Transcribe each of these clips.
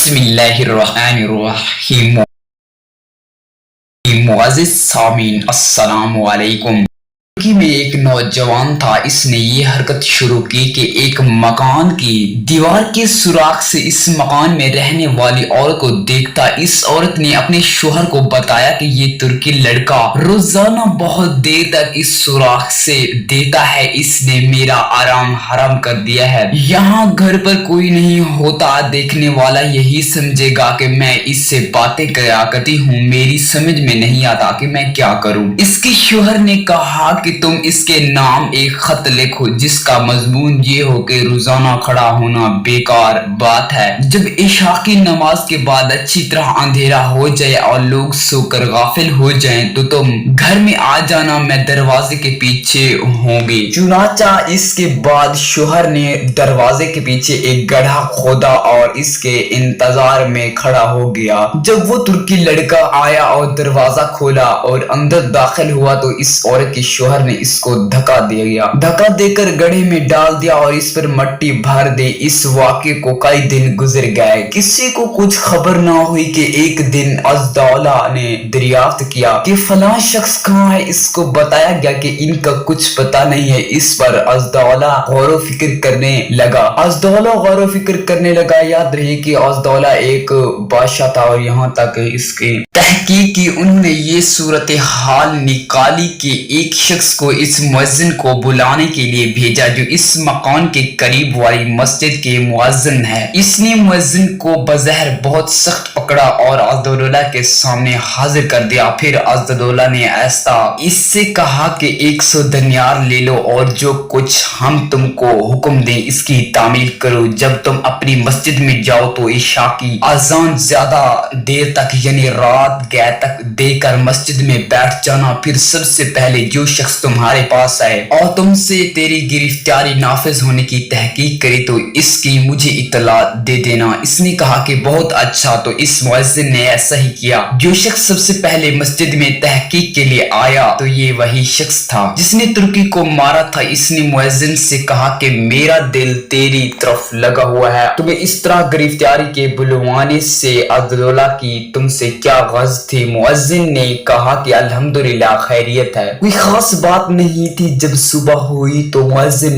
بسم اللہ الرحمن الرحیم۔ معزز سامعین السلام علیکم۔ ترکی میں ایک نوجوان تھا، اس نے یہ حرکت شروع کی کہ ایک مکان کی دیوار کے سوراخ سے اس مکان میں رہنے والی عورت کو دیکھتا۔ اس عورت نے اپنے شوہر کو بتایا کہ یہ ترکی لڑکا روزانہ بہت دیر تک اس سوراخ سے دیتا ہے، اس نے میرا آرام حرام کر دیا ہے۔ یہاں گھر پر کوئی نہیں ہوتا، دیکھنے والا یہی سمجھے گا کہ میں اس سے باتیں کیا کرتی ہوں، میری سمجھ میں نہیں آتا کہ میں کیا کروں۔ اس کے شوہر نے کہا کہ تم اس کے نام ایک خط لکھو جس کا مضمون یہ ہو کہ روزانہ کھڑا ہونا بیکار بات ہے۔ جب عشاء کی نماز کے بعد اچھی طرح اندھیرا ہو جائے اور لوگ سو کر غافل ہو جائیں تو تم گھر میں آ جانا، میں دروازے کے پیچھے ہوں گی۔ چنانچہ اس کے بعد شوہر نے دروازے کے پیچھے ایک گڑھا کھودا اور اس کے انتظار میں کھڑا ہو گیا۔ جب وہ ترکی لڑکا آیا اور دروازہ کھولا اور اندر داخل ہوا تو اس عورت کے شوہر نے اس کو دھکا دے کر گڑھے میں ڈال دیا اور اس پر مٹی بھر دی۔ اس واقعے کو کئی دن گزر گئے، کسی کو کچھ خبر نہ ہوئی کہ ایک دن عزدولہ نے دریافت کیا کہ فلاں شخص کہاں ہے۔ اس کو بتایا گیا کہ ان کا کچھ پتہ نہیں ہے۔ اس پر عزدولہ غور و فکر کرنے لگا۔ یاد رہے کہ عزدولہ ایک بادشاہ تھا اور یہاں تک اس کی تحقیق کی انہوں نے یہ صورتحال نکالی کہ ایک شخص کو اس مؤذن کو بلانے کے لیے بھیجا جو اس مکان کے قریب والی مسجد کے مؤذن ہے۔ اس نے مؤذن کو بظاہر بہت سخت پکڑا اور عزدولہ کے سامنے حاضر کر دیا۔ پھر عزدولہ نے ایسا اس سے کہا کہ 100 دینار لے لو اور جو کچھ ہم تم کو حکم دیں اس کی تعمیل کرو۔ جب تم اپنی مسجد میں جاؤ تو عشاء کی اذان زیادہ دیر تک یعنی رات گئے تک دے کر مسجد میں بیٹھ جانا۔ پھر سب سے پہلے جو شخص تمہارے پاس آئے اور تم سے تیری گرفتاری نافذ ہونے کی تحقیق کرے تو اس کی مجھے اطلاع دے دینا۔ اس نے کہا کہ بہت اچھا۔ تو اس مؤذن نے ایسا ہی کیا۔ جو شخص سب سے پہلے مسجد میں تحقیق کے لیے آیا تو یہ وہی شخص تھا جس نے ترکی کو مارا تھا۔ اس نے مؤذن سے کہا کہ میرا دل تیری طرف لگا ہوا ہے، تمہیں اس طرح گرفتاری کے بلوانے سے عزدولہ کی تم سے کیا غرض تھی؟ مؤذن نے کہا کہ الحمدللہ خیریت ہے، کوئی خاص بات نہیں تھی۔ جب صبح ہوئی تو مؤذن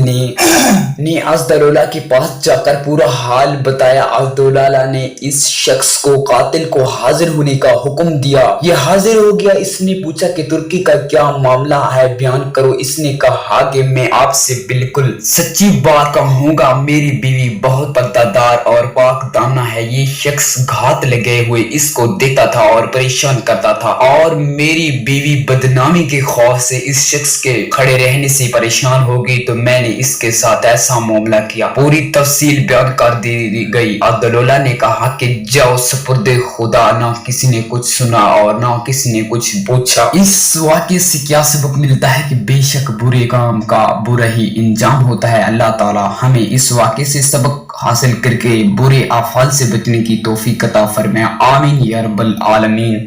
نے عزدولہ کے پاس جا کر پورا حال بتایا۔ عزدولہ نے اس شخص کو قاتل کو حاضر ہونے کا حکم دیا۔ یہ حاضر ہو گیا۔ اس نے پوچھا کہ ترکی کا کیا معاملہ ہے، بیان کرو۔ اس نے کہا کہ میں آپ سے بالکل سچی بات کہوں گا، میری بیوی بہت پردہ دار اور پاک دامنہ ہے۔ یہ شخص گھات لگے ہوئے اس کو دیکھتا تھا اور پریشان کرتا تھا اور میری بیوی بدنامی کے خوف سے اس شخص کے کھڑے رہنے سے پریشان ہو گئی تو میں نے اس کے ساتھ ایسا معاملہ کیا۔ پوری تفصیل بیان کر دی گئی۔ عزدولہ نے کہا کہ جاؤ سپرد خدا، نہ کسی نے کچھ سنا اور نہ کسی نے کچھ پوچھا۔ اس واقعے سے کیا سبق ملتا ہے کہ بے شک برے کام کا برا ہی انجام ہوتا ہے۔ اللہ تعالی ہمیں اس واقعے سے سبق حاصل کر کے برے افعال سے بچنے کی توفیق عطا فرمائے، آمین یا رب العالمین۔